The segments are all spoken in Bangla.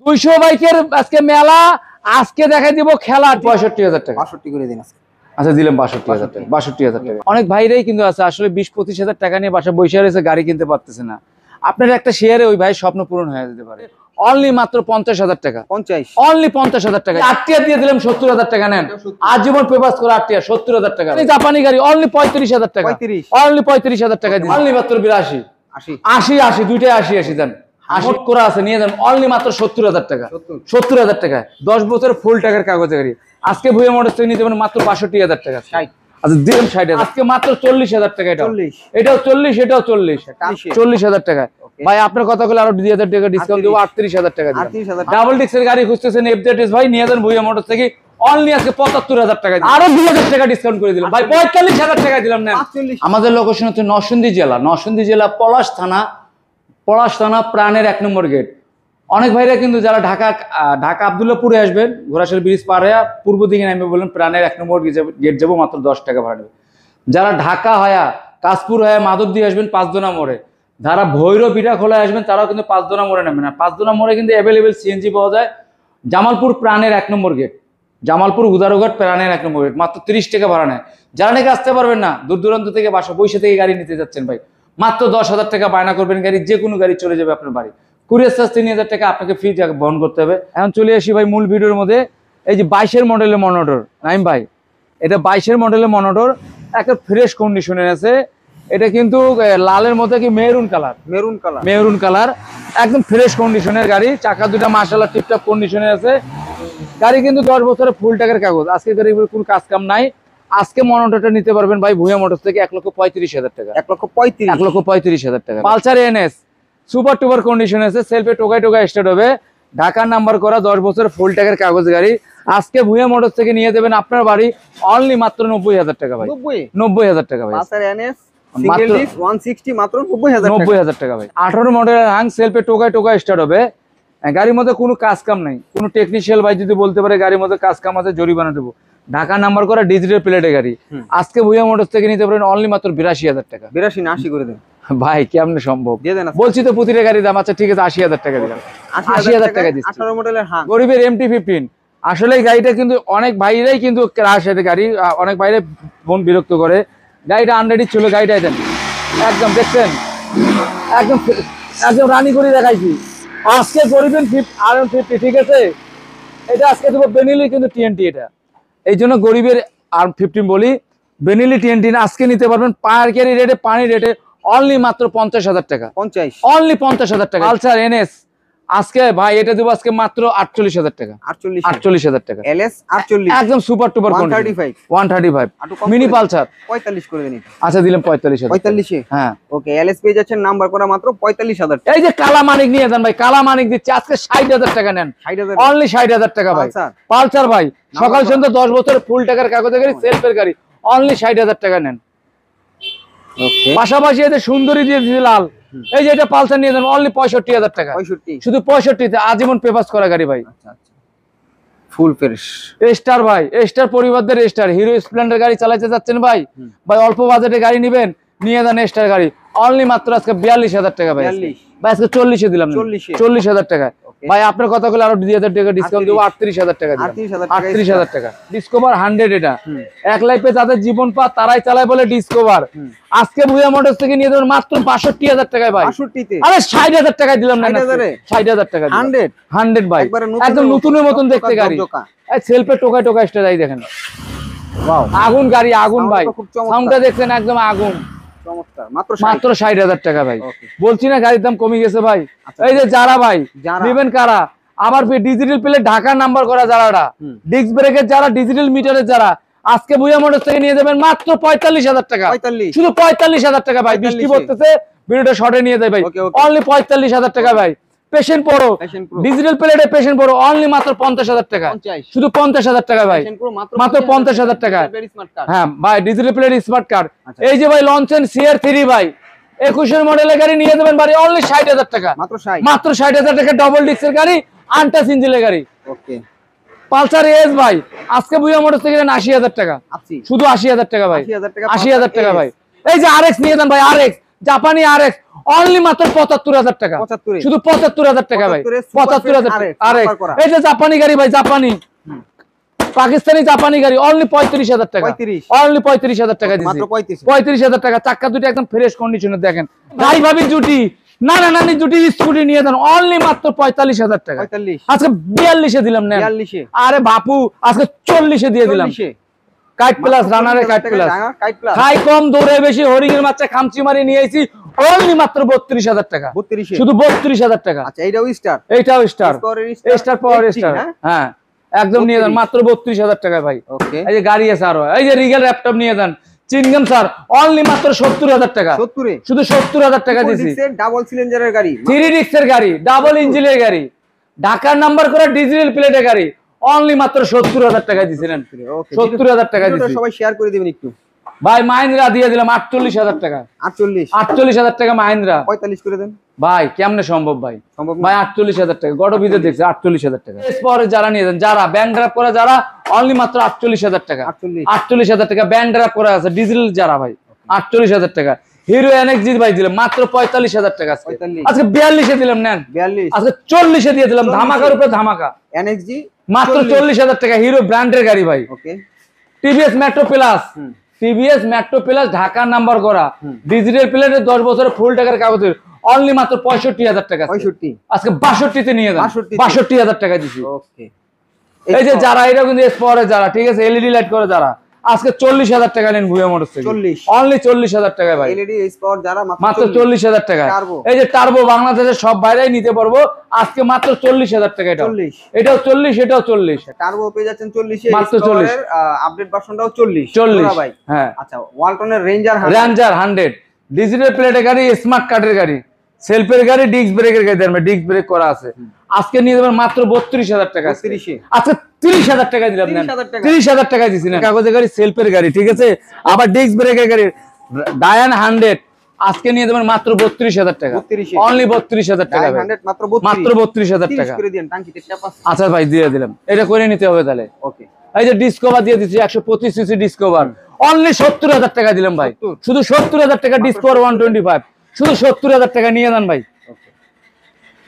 200 বাইকের আজকে মেলা, আজকে দেখাই দিব খেলা। ৬৫,০০০ টাকা ৬২ করে দিন আজকে। আচ্ছা দিলাম ৬২,০০০ টাকা। ৬২,০০০ টাকা। অনেক ভাইরাই কিন্তু আছে আসলে ২০-২৫,০০০ টাকা নিয়ে বাসা বসে রয়েছে, গাড়ি কিনতে পারতেছে না। আপনার একটা শেয়ারে ওই ভাই স্বপ্ন পূরণ হয়ে যেতে পারে। অনলি মাত্র ৫০,০০০ টাকা। ৫০ অনলি ৫০,০০০ টাকা। আটটিয়া দিয়ে দিলাম ৭০,০০০ টাকা। নেন আজীবন পেপারস করে আটটিয়া ৭০,০০০ টাকা। জাপানি গাড়ি অনলি ৩৫,০০০ টাকা। অনলি ৩৫,০০০ টাকা দিন। অনলি মাত্র ৮২ ৮০ দুইটাই ৮০ দেন। ৮০ করে আছে নিয়ে যান অনলি মাত্র ৭০,০০০ টাকা। ৭০,০০০ টাকা ১০ বছরের ফুল টাকার কাগজে গাড়ি। আজকে ভুয়া মোটরস থেকে নিতে পারেন মাত্র ৬২,০০০ টাকা। আচ্ছা দিলাম ৬০,০০০। আজকে মাত্র ৪০,০০০ টাকা। এটাও ৪০ এটাও ৪০ ৪০,০০০ টাকা। ভাই আপনার কথা বলে আরো ২,০০০ টাকা ডিসকাউন্ট দেবো, ৩৮,০০০ টাকা দিলাম। ডাবল ডিক্সের গাড়ি খুঁজতেছেন এফজেডএস ভাই নিয়ে যান ভুয়া মোটরস থেকে অনলি আজকে ৭৫,০০০ টাকা। আরো ২,০০০ টাকা ডিসকাউন্ট করে দিলাম ভাই, ৪৫,০০০ টাকা দিলাম। না আমাদের লোকেশন হচ্ছে নরসিংদী জেলা, নরসিংদী জেলা পলাশ থানা প্রাণের ১ নম্বর গেট। অনেক ভাইরা কিন্তু যারা ঢাকা আব্দুল্লাহপুরে আসবেন, ঘোড়াশাল ব্রিজ পার হয়ে পূর্ব দিকে নামবে বললেন প্রাণের ১ নম্বর গেট যাবো, মাত্র ১০ টাকা ভাড়া নেবে। যারা ঢাকা হয়া কাশপুর হয়ে মাধব দিয়ে আসবেন ৫ দোনা মোড়ে, যারা ভৈরব পিঠা খোলায় আসবেন তারাও কিন্তু ৫ দোনা মোড়ে নেবেন। আর ৫ দোনা মোড়ে কিন্তু অ্যাভেলেবেল সিএনজি পাওয়া যায়। জামালপুর প্রাণের ১ নম্বর গেট, জামালপুর উদারঘাট প্রাণের ১ নম্বর গেট, মাত্র ৩০ টাকা ভাড়া নেয়। যারা নাকি আসতে পারবেন না, দূর দূরান্ত থেকে বাসা বৈশা থেকে গাড়ি নিতে যাচ্ছেন ভাই, মাত্র ১০,০০০ টাকা বায়না করবেন, গাড়ি যে কোনো গাড়ি চলে যাবে আপনার বাড়ি। কুরিয়ার চার্জ ৩,০০০ টাকা আপনাকে ফ্রি বহন করতে হবে। এখন চলে আসি ভাই মূল ভিডিওর মধ্যে। এই যে ২২-এর মডেলের মনোটর নাইম ভাই, এটা ২২-এর মডেলের মনোটর, একটা ফ্রেশ কন্ডিশনে আছে। এটা কিন্তু লালের মধ্যে কি মেরুন কালার, একদম ফ্রেশ কন্ডিশনের গাড়ি। চাকা দুটা মাশাআল্লাহ টিপটপ কন্ডিশনে আছে। গাড়ি কিন্তু 10 বছরের ফুল টাকার কাগজ। আজকে গাড়ির কোনো কাজ কাম নাই। আজকে মনোটরটা নিতে পারবেন ভাই ভুয়া মোটরস থেকে ১,৩৫,০০০ টাকা। ১,৩৫,০০০ টাকা। পালসার এনএস সুপার টুপার কন্ডিশন আছে, সেলফে টোকাই স্টার্ট হবে, ঢাকার নাম্বার করা, 10 বছরের ফুল টাকার কাগজ গাড়ি। আজকে ভুয়া মোটরস থেকে নিয়ে দেবেন আপনার বাড়ি অনলি মাত্র ৯০,০০০ টাকা ভাই। ৯০,০০০ টাকা ভাই। পালসার এনএস সিঙ্গেল ডিস্ক 160 মাত্র ৯০,০০০ টাকা ভাই। 18 মডেলের হাং, সেলফে টোকাই স্টার্ট হবে। গাড়ির মধ্যে কোনো কাজ কাম নাই। কোনো টেকনিশিয়াল ভাই যদি বলতে পারে গাড়ির মধ্যে কাজ কাম আছে, জরিমানা দেবো। ঢাকা নাম্বার করা ডিজিটাল প্লেটের গাড়ি। আজকে ভুয়া মোটরস থেকে নিতে পারেন অনলি মাত্র ৮২,০০০ টাকা। ৮২ না ৮০ করে দেন ভাই, কেমনে সম্ভব? বলছি তো প্রতিটা গাড়ির দাম। আচ্ছা ঠিক আছে, ৮০,০০০ টাকা দিলাম। ৮০,০০০ টাকা দিচ্ছি। 18 মডেলের হাং, গরিবের MT-15। আসলে এই গাড়িটা কিন্তু অনেক ভাইরাই কিন্তু ক্রাশ এর গাড়ি, অনেক ভাইরাই মন বিরক্ত করে। গাড়িটা আনরেডি ছিল, গাড়িটা দেন একদম দেখছেন, একদম রানি করে দেখাইছি। আজকে গরিবের R150, ঠিক আছে, এটা আজকে দেবো বেনিলি কিন্তু TNT। এটা এই জন্য গরিবের R15 বলি, বেনিলি TNT আজকে নিতে পারবেন পাইকারি রেটে, পানি রেটে অনলি মাত্র ৫০,০০০ টাকা। 50 অনলি ৫০,০০০ টাকা। পালসার এনএস আজকে ভাই এটা দেবো আজকে মাত্র ৪৮,০০০ টাকা। ৪৮,০০০ টাকা। এলএস 48 একদম সুপার টুপার 135 মিনি পালসার 45 করে দেন। আচ্ছা দিলাম ৪৫,০০০। ৪৫? হ্যাঁ ওকে। এলএস পেয়ে যাচ্ছেন নাম্বার করা মাত্র ৪৫,০০০। এই যে কালা মানিক নিয়ে যান ভাই, কালা মানিক দিচ্ছে আজকে ৬০,০০০ টাকা। নেন ৬০,০০০, অনলি ৬০,০০০ টাকা ভাই। পালসার ভাই সকাল সন্ধ্যা 10 বছরের ফুল টাকার কাগজের গাড়ি, সেলফের গাড়ি, অনলি ৬০,০০০ টাকা। নেন ওকে। পাশাপাশি এতে সুন্দরী দিয়ে দিয়েছে লাল। এই যে এটা পালসার নিয়ে যান অনলি ৬৫,০০০ টাকা। 65? শুধু 65 তে আজীবন পেপারস করা গাড়ি ভাই। আচ্ছা আচ্ছা, ফুল ফ্রেশ। স্টার ভাই, স্টার পরিবারদের স্টার, হিরো স্প্লেন্ডার গাড়ি চালাতে যাচ্ছেন ভাই, ভাই অল্প বাজেটে গাড়ি নেবেন, নিয়ে যান স্টার গাড়ি অনলি মাত্র আজকে ৪২,০০০ টাকা ভাই। ভাই আজকে ৪০-এ দিলাম। ৪০,০০০ টাকা ভাই। আপনার কথা বলে আরো ২,০০০ টাকা ডিসকাউন্ট দেবো, ৩৮,০০০ টাকা দিলাম। ৩৮,০০০ টাকা। ডিসকভার 100 এটা এক লাইফে যাদের জীবন পা তারাই চালায় বলে ডিসকভার। আজকে ভুয়া মোটরস থেকে নিয়ে দেবেন মাত্র ৬৫,০০০ টাকায় ভাই। ৬৫ তে? আরে ৬০,০০০ টাকায় দিলাম না। ৬০,০০০ টাকা 100 ভাই, একদম নতুনের মতন দেখতে গাড়ি। এই সেলফে টোকা স্টার যাই দেখেন, ওয়াও আগুন গাড়ি, আগুন ভাই। সাউন্ডটা দেখছেন একদম আগুন। চমৎকার। মাত্র ৬০,০০০ টাকা ভাই। বলছি না গাড়ির দাম কমে গেছে ভাই। এই যে যারা ভাই নেবেন কারা, আবার ডিজিটাল প্লেট ঢাকার নাম্বার করা যারা, ডিস্ক ব্রেকের যারা, ডিজিটাল মিটারের যারা, আজকে ভুয়া মোটরস থেকে নিয়ে যাবেন মাত্র ৪৫,০০০ টাকা। শুধু ৪৫,০০০ টাকা ভাই। বৃষ্টি পড়তেছে, ভিডিওটা শর্টে নিয়ে যায় ভাই, অনলি ৪৫,০০০ টাকা ভাই। পেশেন্ট প্রো ডিজিটাল প্লেটে পেশেন্ট প্রো অনলি মাত্র ৫০,০০০ টাকা। শুধু ৫০,০০০ টাকা ভাই, মাত্র ৫০,০০০ টাকা। হ্যাঁ ভাই, ডিজিটাল প্লেট স্মার্ট কার্ড। এই যে ভাই লঞ্চেন CR3 ভাই, ২১-এর মডেলের গাড়ি নিয়ে যাবেন বাড়ি অনলি ৬০,০০০ টাকা। মাত্র ৬০,০০০ টাকা। ডবল ডিস্কের গাড়ি, আনটাচ ইঞ্জিনের গাড়ি। ওকে। পালসার এস ভাই আজকে ভুয়া মোটরস থেকে নেন ৮০,০০০ টাকা। শুধু ৮০,০০০ টাকা ভাই। ৮০,০০০ টাকা ভাই। এই যে RX নিয়ে যান ভাই, RX জাপানি RX অনলি মাত্র ৭৫,০০০ টাকা, ৭৫ শুধু ৭৫,০০০ টাকা ভাই, ৭৫,০০০ RX। এই যে জাপানি গাড়ি ভাই, জাপানি পাকিস্তানি জাপানি গাড়ি অনলি ৩৫,০০০ টাকা, অনলি ৩৫,০০০ টাকা দিচ্ছি, ৩৫,০০০ টাকা। চাক্কা দুটি একদম ফ্রেশ কন্ডিশনে দেখেন। ভাই ভাবি জুটি, নানা নানি জুটি স্কুটি নিয়ে দেন অনলি মাত্র ৪৫,০০০ টাকা। আজকে ৪২-এ দিলাম না, আরে বাপু আজকে ৪০-এ দিয়ে দিলাম। কাইট প্লাস, রানারে কাইট প্লাস, খাই কম দৌড়ে বেশি, হরিং এর বাচ্চা খামচি মারি নিয়ে আইছি অনলি মাত্র ৩২,০০০ টাকা, শুধু 32,০০০ টাকা। আচ্ছা এইটাও স্টার, এইটাও স্টার, স্টার পাওয়ার স্টার, হ্যাঁ একদম নিয়ে যান মাত্র ৩২,০০০ টাকা ভাই। ওকে এই যে গাড়ি আছে আরো, এই যে রিগেল ল্যাপটপ নিয়ে যান চিনগাম স্যার অনলি মাত্র ৭০,০০০ টাকা, ৭০ শুধু ৭০,০০০ টাকা দিছি। ডাবল সিলিন্ডারের গাড়ি, 3 ডিস্কের গাড়ি, ডাবল ইঞ্জিনের গাড়ি, ঢাকার নাম্বার করা ডিজিটাল প্লেটের গাড়ি অনলি মাত্র ৭০,০০০ টাকা দিছিলেন, ৭০,০০০ টাকা দিছি। সবাই শেয়ার করে দিবেন একটু ভাই। মাহিন্দ্রা দিয়ে দিলাম ৪৮,০০০ টাকা, ৪৮,০০০ টাকা মাহিন্দ্রা। 45 করে দেন ভাই কেমনে সম্ভব ভাই, ভাই ৪৮,০০০ টাকা গড় ভিতরে দেখছে ৪৮,০০০ টাকা। এরপরে যারা নিয়ে যান, যারা ব্যাংক ড্রাফট করা, যারা অনলি মাত্র ৪৮,০০০ টাকা, ৪৮,০০০ টাকা ব্যাংক ড্রাফট করা আছে ডিজিটাল যারা ভাই ৪৮,০০০ টাকা। হিরো NXG ভাই দিলাম মাত্র ৪৫,০০০ টাকা, আজকে ৪২-এ দিলাম নেন, 42 আজকে ৪০-এ দিয়ে দিলাম, ধামাকার উপরে ধামাকা। NXG মাত্র ৪০,০০০ টাকা হিরো ব্র্যান্ডের গাড়ি ভাই। ওকে TVS metro plus, TVS metro plus ঢাকার নাম্বার করা ডিজিটাল প্লেটের 10 বছরের ফুল টাকার কাগজের অনলি মাত্র ৬৫,০০০ টাকা, 65 আজকে ৬২-তে নিয়ে যান, ৬২,০০০ টাকা দিছি। ওকে এই যে যারা এটা কিন্তু স্পরে যারা, ঠিক আছে এলইডি লাইট করে যারা, আজকে ৪০,০০০ টাকা নেন ভুয়া মোটরস থেকে, 40 অনলি ৪০,০০০ টাকা ভাই, LED স্পট যারা মাত্র ৪০,০০০ টাকা। এই যে টার্বো বাংলাদেশের সব বাইরেই নিতে পারবো আজকে মাত্র ৪০,০০০ টাকা। এটাও ৪০, এটাও ৪০, টার্বো পেয়ে যাচ্ছেন 40 এ, মাত্র ৪০ এর আপডেট ভার্সনটাও 40 ভাই। হ্যাঁ আচ্ছা ওয়ালটনের রেঞ্জার 100 ডিজিটাল প্লেটের গাড়ি, স্মার্ট কার্ডের গাড়ি, সেলফের গাড়ি, ডিস্ক ব্রেকের গাড়ি, ডিস্ক ব্রেক করা আছে। আজকে নিয়ে যাবেন মাত্র ৩২,০০০ টাকা, আজকে ৩০,০০০ টাকা দিলাম, ৩০,০০০ টাকা দিছি না। কাগজের গাড়ি, সেলফের গাড়ি, ঠিক আছে, আবার ডিস্ক ব্রেকের গাড়ি ডায়ান 100 আজকে নিয়ে যাবেন মাত্র ৩২,০০০ টাকা, অনলি ৩২,০০০ টাকা, মাত্র ৩২,০০০ টাকা। আচ্ছা ভাই দিয়ে দিলাম, এটা করে নিতে হবে তাহলে। ওকে এই যে ডিসকভার দিয়ে দিচ্ছি ১২৫ সিসি ডিসকভার অনলি ৭০,০০০ টাকা দিলাম ভাই, শুধু ৭০,০০০ টাকা ডিসকভার 125, শুধু ৭০,০০০ টাকা নিয়ে যান ভাই।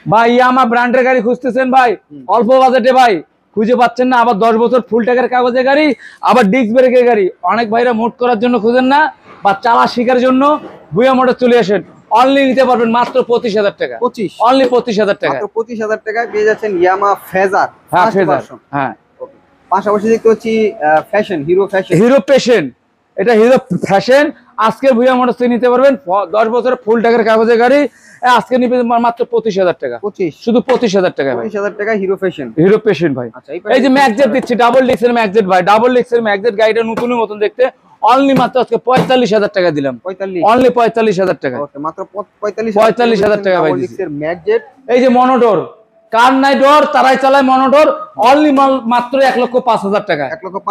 ভাই ইয়ামা ব্র্যান্ডের গাড়ি খুঁজতেছেন ভাই, অল্প বাজেটে ভাই খুঁজে পাচ্ছেন না, আবার ১০ বছর ফুল টাকার কাগজের গাড়ি, আবার ডিস্ক ব্রেকের গাড়ি। অনেক ভাইরা মোট করার জন্য খুঁজেন না বা চালা শিখার জন্য ভুয়া মোটর চলে আসেন, অনলি নিতে পারবেন মাত্র ২৫,০০০ টাকা, অনলি ২৫,০০০ টাকা, ২৫,০০০ টাকায় পেয়ে যাচ্ছেন ইয়ামা ফেজার। হ্যাঁ ফেজার, হ্যাঁ। পাশাপাশি দেখতে পাচ্ছি fashion, hero fashion, hero passion, এটা হিরো ফ্যাশন। আজকে ভুয়া মোটর থেকে নিতে পারবেন 10 বছরের ফুল টাকার কাগজের গাড়ি, আজকে নিবেন মাত্র ২৫,০০০ টাকা, শুধু ২৫,০০০ টাকা ভাই, ২৫,০০০ টাকা হিরো ফ্যাশন, হিরো প্যাশন ভাই। এই যে ম্যাকজেট দিচ্ছি, ডাবল ডিস্কের ম্যাকজেট ভাই, ডাবল ডিস্কের ম্যাকজেট গাড়িটা নতুনের মতন দেখতে, অনলি মাত্র আজকে ৪৫,০০০ টাকা দিলাম, অনলি ৪৫,০০০ টাকা, মাত্র ৪৫,০০০ টাকা ভাই ডিস্কের ম্যাকজেট। এই যে মনোটর, কার নাই ডর তারাই চালায় মনোটর, অনলি মাত্র ১,০৫,০০০ টাকা,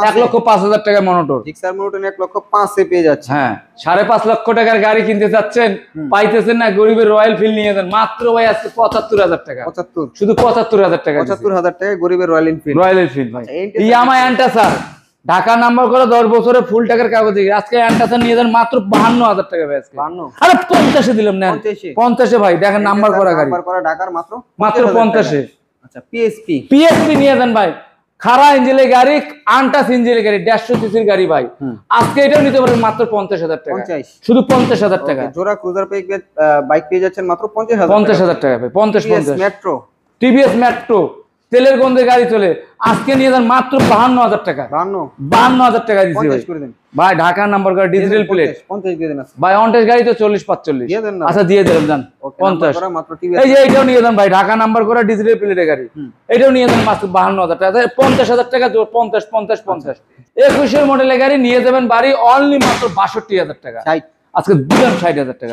১,০৫,০০০ টাকা মনোটর, জিক্সার মনোটর ১,৫,০০০ এ পেয়ে যাচ্ছে। হ্যাঁ ৫.৫ লক্ষ টাকার গাড়ি কিনতে চাচ্ছেন, পাইতেছেন না, গরিবের রয়্যাল ফিল নিয়ে যান মাত্র ভাই আজকে ৭৫,০০০ টাকা, ৭৫, শুধু ৭৫,০০০ টাকা, ৭৫,০০০ টাকায় গরিবের রয়্যাল এনফিল্ড, রয়্যাল এনফিল্ড ভাই। ইয়ামা অ্যান্টাসার ঢাকা নাম্বার করে 10 বছরের ফুল টাকার কাগজ, আজকে অ্যান্টাসার নিয়ে যান মাত্র ৫২,০০০ টাকা ভাই, আজকে ৫২, আরে ৫০-এ দিলাম না, ৫০-এ ভাই দেখেন নাম্বার করা গাড়ি, নাম্বার করা ঢাকার মাত্র ৫০-এ। আচ্ছা পিএসপি নিয়ে যান ভাই, খারা ইঞ্জিনের গাড়ি, আনটাস ইঞ্জিনের গাড়ি, ১৫০ সিসির গাড়ি ভাই, আজকে এটাও নিতে পারবেন মাত্র ৫০,০০০ টাকা, শুধু ৫০,০০০ টাকা। জোড়া ক্রুজার বাইক পেয়ে যাচ্ছেন মাত্র ৫০,০০০ টাকা ভাই, ৫০। মেট্রো, টিভিএস মেট্রো তেলের গন্ধে গাড়ি চলে, আজকে নিয়ে যান মাত্র ৫২,০০০ টাকা, ৫২,০০০ টাকা দিচ্ছি ভাই, ঢাকার নাম্বার করা ডিজিটাল প্লেট, 50 দিয়ে দেন ভাই, অনটেস গাড়ি তো ৪০-৪৫, আচ্ছা দিয়ে দিলাম যান ৫০। মাত্র এই যে এইটাও নিয়ে যান ভাই, ঢাকা নাম্বার করা ডিজিটাল প্লেটের গাড়ি, এটাও নিয়ে যান মাত্র ৫২,০০০ টাকা, ৫০,০০০ টাকা, ৫০ ২১-এর মডেলের গাড়ি নিয়ে যাবেন বাড়ি অনলি মাত্র ৬২,০০০ টাকা, আজকে দিলাম ৬০,০০০ টাকা,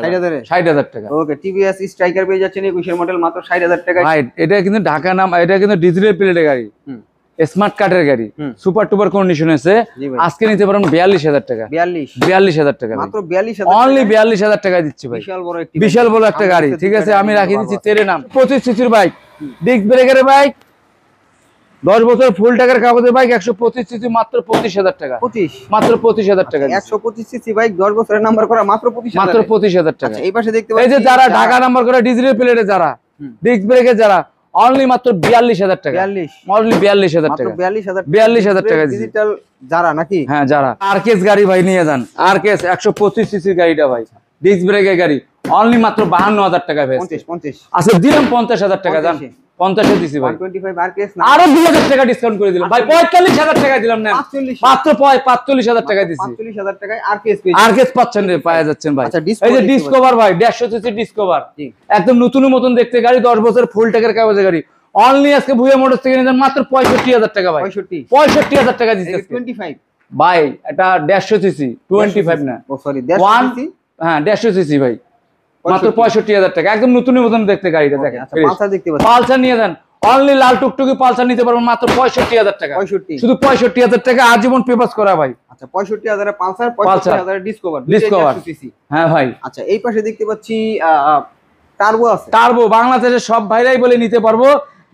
৬০,০০০ টাকা। ওকে টিভিএস স্ট্রাইকার পেয়ে যাচ্ছেন ২১-এর মডেল মাত্র ৬০,০০০ টাকা ভাই, এটা কিন্তু ঢাকা নাম, এটা কিন্তু ডিজিটাল প্লেটের গাড়ি, স্মার্ট কার্ডের গাড়ি, সুপার টুপার কন্ডিশন আছে, আজকে নিতে পারেন ৪২,০০০ টাকা, ৪২,০০০ টাকা, মাত্র ৪২,০০০, অনলি ৪২,০০০ টাকা দিচ্ছি ভাই, বিশাল বড় একটা গাড়ি, ঠিক আছে আমি রাখি দিচ্ছি তেরে নাম। 25 সিসির বাইক, ডিস্ক ব্রেকের বাইক, 10 বছর ফুল টাকার কাগজের বাইক 125 সিসি মাত্র 25,000 টাকা। 25 মাত্র 25,000 টাকা। 125 সিসি বাইক 10 বছরের নাম্বার করা মাত্র 25,000 মাত্র 25,000 টাকা। আচ্ছা এই পাশে দেখতে পাচ্ছি এই যে যারা ঢাকা নাম্বার করা ডিজিটাল প্লেটে যারা ডিস্ক ব্রেকে যারা অনলি মাত্র 42,000 টাকা। 42 অনলি 42,000 টাকা। 42,000 টাকা ডিজিটাল যারা নাকি? হ্যাঁ যারা আরকেএস গাড়ি ভাই নিয়ে যান। আরকেএস 125 সিসির গাড়িটা ভাই ডিস্ক ব্রেকের গাড়ি অনলি মাত্র 52,000 টাকা ভাই। 50 আচ্ছা দিলাম 50,000 টাকা জান। 50 এ দিছি ভাই। 125 আরকেএস না আরো 2,000 টাকা ডিসকাউন্ট করে দিলাম ভাই। 45,000 টাকা দিলাম না। মাত্র 45,000 টাকা দিছি। 45,000 টাকায় আরকেএস পেয়ে আরকেএস পাচ্ছেন রে পাওয়া যাচ্ছেন ভাই। আচ্ছা, এই যে ডিসকভার ভাই 150 সিসি ডিসকভার একদম নতুনের মতন দেখতে গাড়ি 10 বছর ফুল টাকার কাগজের গাড়ি অনলি আজকে ভুয়া মোটরস থেকে নিয়ে যান মাত্র 65,000 টাকা ভাই। 65,000 টাকা দিছি 25 ভাই। এটা 150 সিসি 25 না। ও সরি 1 হ্যাঁ 150 সিসি ভাই মাত্র 65,000 টাকা একদম নতুনের মতন দেখতে গাড়িটা দেখেন। আচ্ছা পালসার দেখতে পাচ্ছি। পালসার নিয়ে যান অনলি লাল টুকটুকি পালসার নিতে পারবেন মাত্র 65,000 টাকা। 65 শুধু 65,000 টাকা আজীবন পেপারস করা ভাই। আচ্ছা 65,000 এ পালসার 65,000 এ ডিসকভার সিসি হ্যাঁ ভাই। আচ্ছা এই পাশে দেখতে পাচ্ছি টার্বো আছে। টার্বো বাংলাদেশের সব ভাইরাই বলে নিতে পারবো।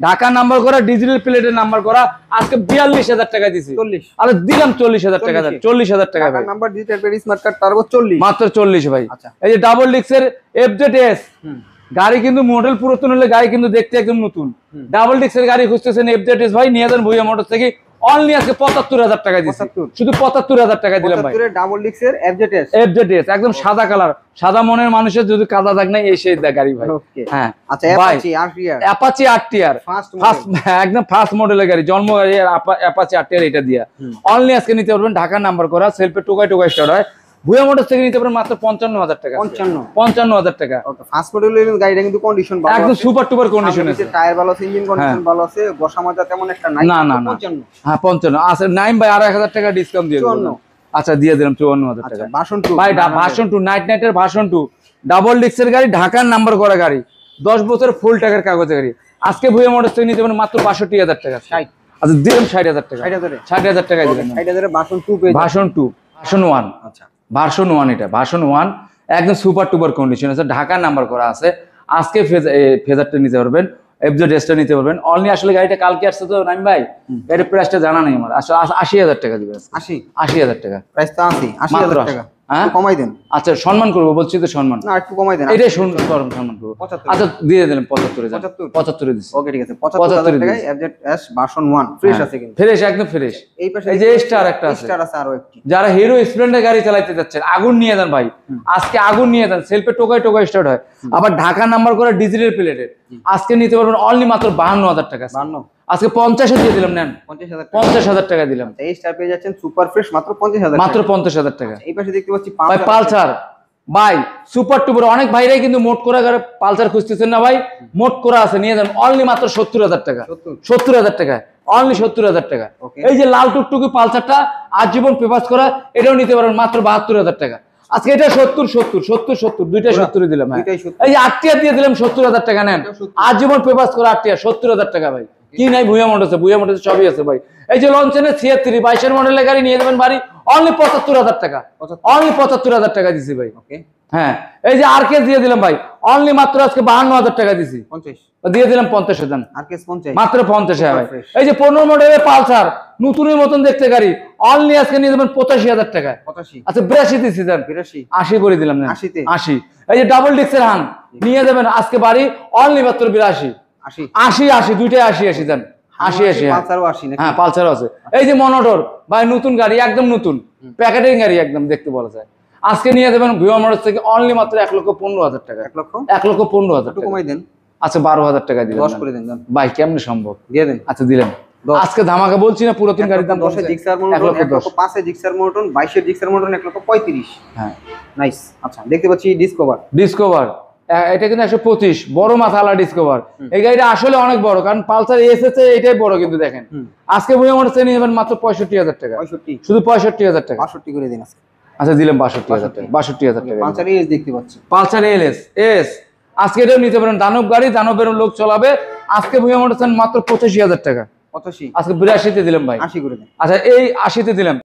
ঢাকা নাম্বার করা ডিজিটাল প্লেটের নাম্বার করা আজকে 42,000 টাকা দিছি। 40 আর দিলাম 40,000 টাকা দেন। 40,000 টাকা ভাই। Dhaka number digital plate smart card turbo 40 মাত্র 40 ভাই। আচ্ছা এই যে ডাবল ডিক্সের এফজেডএস গাড়ি কিন্তু মডেল পুরাতন হলে গাড়ি কিন্তু দেখতে একদম নতুন। ডাবল ডিক্সের গাড়ি খুঁজতেছেন এফজেডএস ভাই নিয়ে যান ভুইয়া মোটরস থেকে অনলি আজকে 75,000 টাকা দিছি। শুধু 75,000 টাকা দিলাম ভাই। 75 ডাবল ডিক্সের এফজেডএস এফজেডএস একদম সাদা কালার সাদা মনের মানুষের যদি কাদা দাগ নাই এই সেই গাড়ি ভাই। হ্যাঁ আচ্ছা Apache RTR Apache RTR first একদম ফার্স্ট মডেলের গাড়ি জন্ম গাড়ি অ্যাপাচি আরটিআর এটা দিয়া অনলি আজকে নিতে পারবেন ঢাকা নাম্বার করা সেলফে টোকাই টোকাই স্টার্ট হয় ভুয়া মোটরস থেকে নিতে পারবেন মাত্র 55,000 টাকা। 55,000 টাকা। ওকে ফার্স্ট মডেলের গাড়িটা কিন্তু কন্ডিশন ভালো একদম সুপার টুপার কন্ডিশন আছে। টায়ার ভালো আছে ইঞ্জিন কন্ডিশন ভালো আছে বসা মজা তেমন একটা নাই। না না না 55 হ্যাঁ 55 আচ্ছা নাইম ভাই আর 1,000 টাকা ডিসকাউন্ট দিয়ে দিলাম। আচ্ছা দিয়ে দিলাম 54,000 টাকা। ভার্সন 2 ভাই ভার্সন 2 নাইটের ভার্সন 2 ডাবল ডিক্সের গাড়ি ঢাকার নাম্বার করা গাড়ি 10 বছর ফুল টাকার কাগজের গাড়ি আজকে ভুয়া মোটরস থেকে নিতে পারবেন মাত্র 62,000 টাকা। 60 আচ্ছা দিলাম 60,000 টাকা। 60,000 টাকা দিলাম। 60,000 ভার্সন 2 পেয়ে ভার্সন 2 ভার্সন 1 আচ্ছা ভার্সন 1 এটা ভার্সন 1 একদম সুপার টুপার কন্ডিশন আছে ঢাকার নাম্বার করা আছে আজকে ফেজারটা নিতে পারবেন এফজেডএসটা নিতে পারবেন অনলি আসলে গাড়িটা কালকে আসছে তো নাইম ভাই গাড়ির প্রাইসটা জানা নেই আমার আসলে 80,000 টাকা দিবেন। 80,000 টাকা প্রাইস তো 80,000 টাকা হ্যাঁ কমাই দেন। আচ্ছা সম্মান করবো বলছি তো সম্মান না একটু কমাই দেন এটাই সম্মান করবো। আচ্ছা দিয়ে দিলাম 75 দিচ্ছি। ওকে ঠিক আছে 75,000 টাকায় এফজেডএস ভার্সন 1 ফ্রেশ আছে কিন্তু ফ্রেশ একদম ফ্রেশ। এই পাশে এই যে স্টার একটা আছে স্টার আছে আরো একটি যারা হিরো স্প্লেন্ডার গাড়ি চালাতে যাচ্ছেন আগুন নিয়ে যান ভাই আজকে আগুন নিয়ে যান সেলফে টোকাই টোকাই স্টার্ট হয় আবার ঢাকা নাম্বার করা ডিজিটাল প্লেটের আজকে নিতে পারবেন অনলি মাত্র 52,000 টাকা। 52 আজকে 50 দিয়ে দিলাম নেন 50,000 টাকা দিলাম। এই স্টার পেয়ে যাচ্ছেন সুপার ফ্রেশ মাত্র 50,000 মাত্র 50,000 টাকা। এই পাশে দেখতে পাচ্ছি ভাই পালসার ভাই সুপার টুপার অনেক ভাইরাই কিন্তু মোট করা গাড়ি পালসার খুঁজতেছেন না ভাই মোট করা আছে নিয়ে যান অনলি মাত্র 70,000 টাকা। 70,000 টাকা অনলি 70,000 টাকা। এই যে লাল টুকটুকি পালসারটা আজীবন পেপারস করা এটাও নিতে পারবেন মাত্র 72,000 টাকা। আজকে এটা 70 দুইটা 70 দিলাম। এই যে আরটিআর দিয়ে দিলাম 70,000 টাকা নেন আজীবন পেপারস করা আরটিআর 70,000 টাকা ভাই। কি নাই ভুয়া মোটরস সবই আছে ভাই। এই যে লঞ্চেনের 76 22 মডেলের গাড়ি নিয়ে যাবেন বাড়ি অনলি 75,000 টাকা। অনলি 75,000 টাকা দিছি ভাই। হ্যাঁ এই যে আরকেএস দিয়ে দিলাম ভাই অনলি মাত্র আজকে 52,000 টাকা দিছি। 50 দিয়ে দিলাম 50,000 আরকেএস 50 মাত্র 50 ভাই। এই যে 15 মডেলের পালসার নতুনের মতন দেখতে গাড়ি অনলি আজকে নিয়ে যাবেন 85,000 টাকা। 85 আচ্ছা 82 দিছি দেন 80 করে দিলাম না 80। এই যে ডাবল ডিক্সের হান নিয়ে যাবেন আজকে বাড়ি অনলি মাত্র 82 দুইটাই 80 দেন 80 হ্যাঁ পালসারও আছে। এই যে মনোটর ভাই নতুন গাড়ি একদম নতুন প্যাকেটিং গাড়ি একদম দেখতে বলা যায় আজকে নিয়ে যাবেন ভুয়া মোটরস থেকে অনলি মাত্র 1,15,000 টাকা। 1,15,000 টাকা কমাই দেন। আচ্ছা 12,000 টাকা দিলেন 10 করে দেন ভাই কেমনে সম্ভব দিয়ে দেন। আচ্ছা দিলেন আজকে ধামাকা বলছি না পুরাতন গাড়ির দাম 10 Gixxer motor 1,05 Gixxer motor 22 Gixxer motor 1,35 হ্যাঁ নাইস। আচ্ছা দেখতে পাচ্ছি ডিসকভার এটা কিন্তু 125 বড় মাথালা ডিসকভার এই গাড়িটা আসলে অনেক বড় কারণ পালসার এসেছে এটাই বড় কিন্তু দেখেন আজকে ভুয়া মোটরস নিয়ে যাবেন মাত্র 65,000 টাকা। শুধু 65,000 টাকা 62 করে দিন আজকে। আচ্ছা দিলাম 62,000 টাকা 62,000 টাকা। পালসার এস দেখতে পাচ্ছি পালসার এস আজকে এটাও নিতে পারেন দানব গাড়ি দানবের লোক চালাবে আজকে ভুয়া মোটরস মাত্র 85,000 টাকা। 85 আজকে 82 তে দিলাম ভাই 80 করে দেন। আচ্ছা এই 80 তে দিলাম।